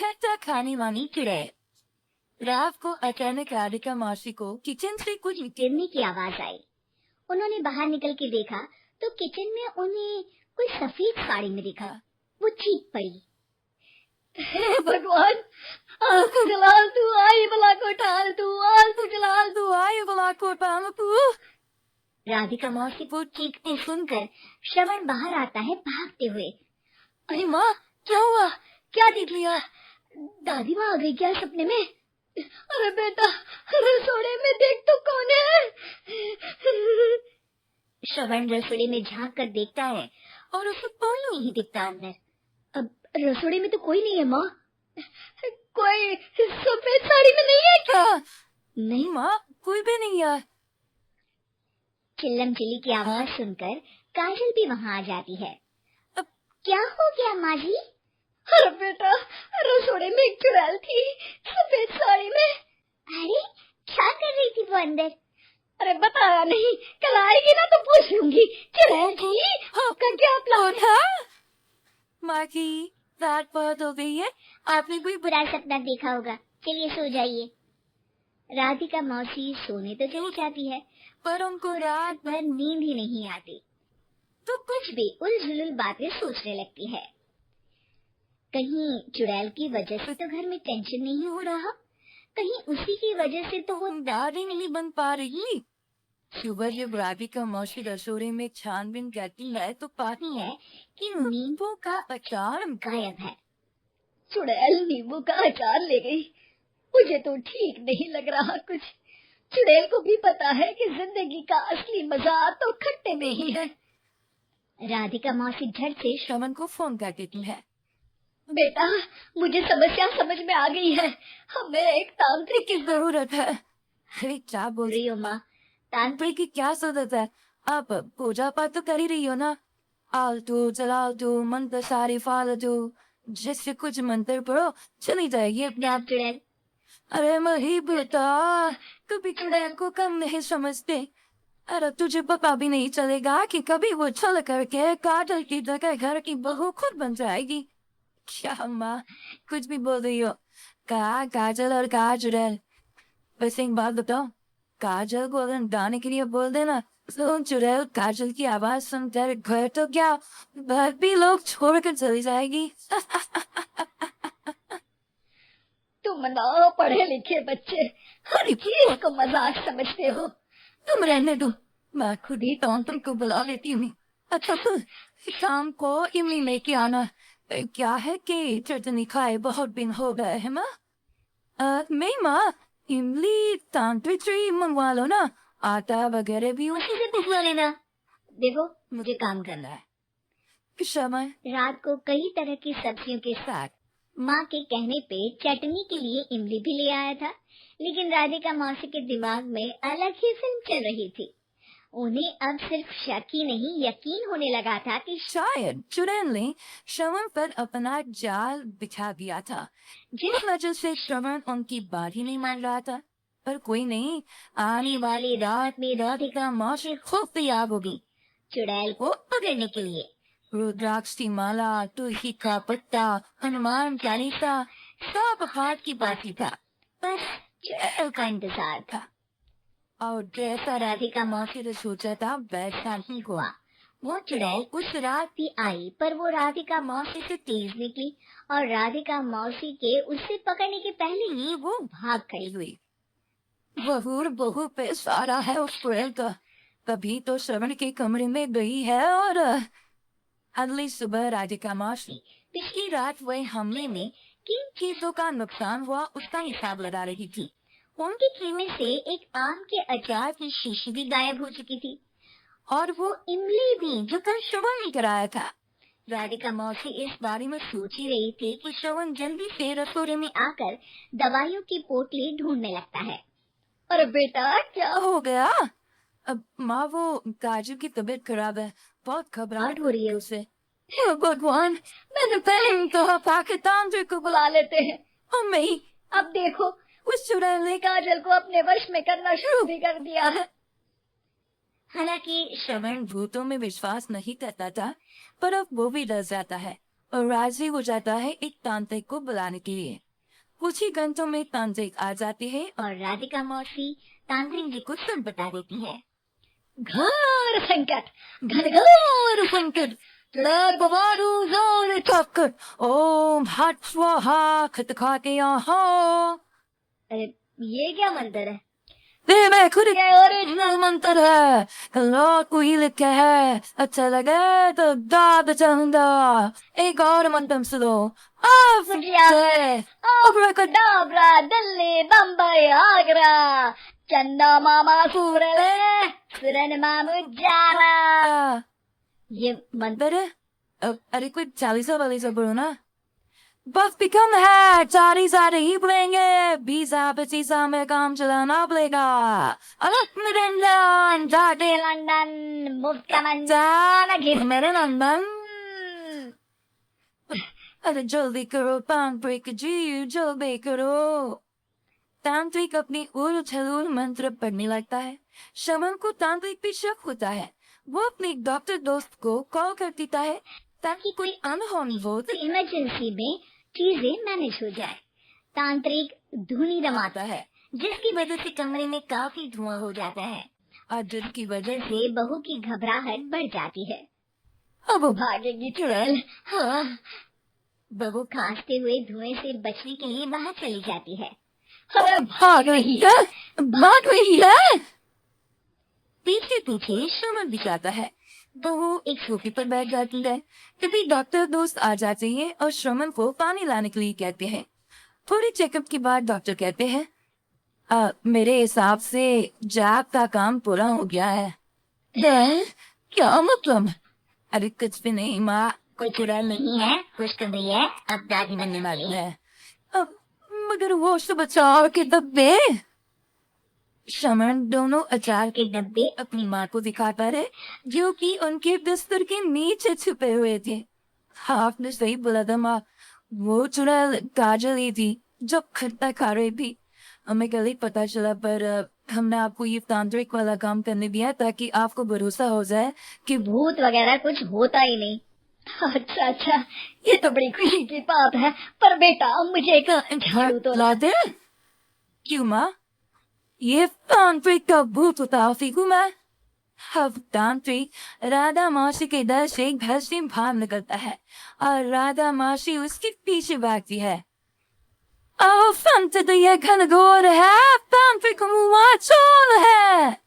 खट्टा खाने वाली चुड़ैल। रात को अचानक राधिका मौसी को किचन से कुछ गिरने की आवाज आई। उन्होंने बाहर निकल के देखा तो किचन में उन्हें कोई सफेद साड़ी में दिखा। वो चीख पड़ी, हे भगवान, आग जलाल तू आई बला को ठाल तू, आग जलाल तू आई बला को ठाल तू। राधिका मौसी को चीखते सुनकर श्रवण बाहर आता है भागते हुए। अरे माँ, क्या हुआ? क्या देख लिया? दादी माँ आ गई क्या सपने में? अरे बेटा, रसोड़े में देख तो कौन है? श्रवण रसोड़े में झांक कर देखता है और उसे कोई नहीं दिखता अंदर। अब रसोड़े में तो कोई नहीं है माँ। कोई सफेद साड़ी में नहीं है क्या? नहीं माँ, कोई भी नहीं है। चिल्लम चिल्ली की आवाज सुनकर काजल भी वहाँ आ जाती है। अब क्या हो गया माँ जी? अरे बेटा, रसोड़े में एक चुड़ैल थी सफेद साड़ी में। अरे क्या कर रही थी वो अंदर? अरे बताया नहीं, कल आएगी ना तो पूछ लूंगी। चुड़ैल थी, आपका क्या प्लान था? माँ की रात बहुत हो गई है, आपने कोई बुरा सपना देखा होगा, चलिए सो जाइए। राधिका मौसी सोने तो चली जाती है पर उनको रात भर नींद ही नहीं आती, तो कुछ भी उलझुल बातें सोचने लगती है। कहीं चुड़ैल की वजह से तो घर में टेंशन नहीं हो रहा, कहीं उसी की वजह से तो वो दादी नहीं बन पा रही। सुबह जब राधिका मौसी रसोड़े में छानबीन करती है तो पाती है कि नींबू का अचार गायब है। चुड़ैल नींबू का अचार ले गई, मुझे तो ठीक नहीं लग रहा कुछ। चुड़ैल को भी पता है कि जिंदगी का असली मजा तो खट्टे में ही है। राधिका मौसी झट से श्रवण को फोन कर देती है। बेटा, मुझे समस्या समझ में आ गई है, हमें एक तांत्रिक की जरूरत है। अरे क्या बोल रही हो माँ? तांत्रिक की क्या जरूरत है? आप पूजा पाठ तो कर ही रही हो ना। आलतू चलालतू मंत्र सारे फालतू, जिससे कुछ मंत्र पढ़ो चली जाएगी अपने आप चुड़ैल। अरे मही बेटा, कभी चुड़ैल को कम नहीं समझते। अरे तुझे पता भी नहीं चलेगा कि कभी वो छल करके काजल की जगह घर की बहू खुद बन जाएगी। क्या माँ कुछ भी बोल रही हो? कहा काजल और कहा चुड़ैल। बस एक बात बताओ, काजल को अगर गाने के लिए बोल देना तो चुड़ैल काजल की आवाज सुनकर घर तो क्या बाहर भी लोग छोड़कर चली जाएगी। तुम ना पढ़े लिखे बच्चे हर चीज को मजाक समझते हो। तुम रहने दो, मैं खुद ही तांत्रिक को बुला लेती हूँ। अच्छा तो शाम को इमली लेके आना। क्या है कि चटनी खाए बहुत दिन हो गए है माँ। मैं माँ इमली तांत्रिक से मंगवा लो ना, आटा वगैरह भी उसी से भिजवा लेना। देखो मुझे काम करना है। समय रात को कई तरह की सब्जियों के साथ माँ के कहने पे चटनी के लिए इमली भी ले आया था, लेकिन राधिका मौसी के दिमाग में अलग ही फिल्म चल रही थी। उन्हें अब सिर्फ शक ही नहीं यकीन होने लगा था कि शायद चुड़ैल ने श्रवण पर अपना जाल बिछा दिया था, जिस वजह से श्रवण उनकी बात ही नहीं मान रहा था। पर कोई नहीं, आने वाली रात में राधिका मौसी खुद तैयार होगी चुड़ैल को पकड़ने के लिए। रुद्राक्ष की माला, तुलसी का पत्ता, हनुमान चालीसा, सब हाथ की बाती था। बस चुड़ैल का इंतजार था। और जैसा राधिका मौसी ने सोचा था वैसा ही हुआ। वो चुड़ैल उस रात भी आई, पर वो राधिका मौसी से तेज निकली और राधिका मौसी के उससे पकड़ने के पहले ही वो भाग खड़ी हुई। बहू पे सारा है उस चुड़ैल का। कभी तो श्रवण के कमरे में गई है और अगली सुबह राधिका मौसी पिछली रात हुए हमले में किन चीजों का नुकसान हुआ उसका हिसाब लगा रही थी। उनके खेमे से एक आम के अचार की शीशी भी गायब हो चुकी थी और वो इमली भी जो कल श्रवण ने कराया था। राधिका मौसी इस बारे में सोच ही रही थी कि श्रवण जल्दी से रसोड़े में आकर दवाइयों की पोटली ढूंढने लगता है। अरे बेटा क्या हो गया? अब माँ वो काजू की तबीयत खराब है, बहुत घबराहट हो रही है उसे। भगवान, मैंने पहले कहा था कि तांत्रिक को बुला लेते हैं। मम्मी अब देखो उस चुड़ैल ने काजल को अपने वश में करना शुरू भी कर दिया है। हालांकि श्रवण भूतों में विश्वास नहीं करता था, पर अब वो भी डर जाता है और राजी हो जाता है एक तांत्रिक को बुलाने के लिए। कुछ ही घंटों में तांत्रिक आ जाती है और राधिका मौसी तांत्रिक जी को सब बता देती है। घोर संकट, घनघोर संकट, बवारू जोर ठोकर, ओम हट स्वाहा खत खा के यहाँ। अरे ये क्या मंत्र है? ये मैं खुद ओरिजिनल मंत्र है, कल कोई लिखा है, अच्छा लगे तो दाद चंदा। एक और मंत्र सुनो, डाबरा दिल्ली बम्बई आगरा चंदा मामा सूरले सुरन मामू जारा। ये मंत्र है। अरे कोई 40 बोलो ना। बस बिकम है 40 ही बोलेंगे, 20-25 में काम चलाना पड़ेगा। लंदन जाते लंदन मुफ्त का मंजाना गिर मेरे लंदन। अरे जल्दी करो तांत्रिक जी, जल्दी करो। तांत्रिक अपनी उल छलूल मंत्र पढ़ने लगता है। शमन को तांत्रिक पे शक होता है। वो अपने डॉक्टर दोस्त को कॉल कर देता है ताकि कोई अनहोनी हो तो इमरजेंसी में चीजें मैनेज हो जाए। तांत्रिक धुनी रमाता है, जिसकी वजह से कमरे में काफी धुआं हो जाता है और डर की वजह से बहू की घबराहट बढ़ जाती है। अब वो भागेगी चुड़ैल। हाँ, बहू खांसते हुए धुएं से बचने के लिए बाहर चली जाती है। भाग रही है, भाग रही है। पीछे पीछे शमन भी जाता है। बहू एक सोफे पर बैठ जाती है। तभी डॉक्टर दोस्त आ जाते हैं और श्रमण को पानी लाने के लिए कहते हैं। थोड़ी चेकअप के बाद डॉक्टर कहते हैं, मेरे हिसाब से जैब का काम पूरा हो गया है। क्या मतलब? अरे कुछ भी नहीं माँ, कोई चुड़ैल नहीं है, कुछ तो नहीं है, अब दादी बनने वाली है। अब मगर वो सब अचार के डब्बे। शमन दोनों अचार के डब्बे अपनी माँ को दिखाता है, जो कि उनके बिस्तर के नीचे छुपे हुए थे। आपने सही बोला था माँ, वो चुड़ैल काजल ही थी जो खट्टा खा रही थी। हमें कल ही पता चला, पर हमने आपको ये तांत्रिक वाला काम करने दिया ताकि आपको भरोसा हो जाए कि भूत वगैरह कुछ होता ही नहीं। अच्छा अच्छा, ये तो बड़ी खुशी की बात है। पर बेटा मुझे एक झाड़ू तो ला दे। क्यों माँ? ये तांत्रिक का भूत उतारती हूँ मैं। अब तांत्रिक राधा मासी के डर से घर से बाहर निकलता है और राधा मासी उसके पीछे भागती है। ओ फंत तो ये घनघोर है, तांत्रिक मुआ चोर है।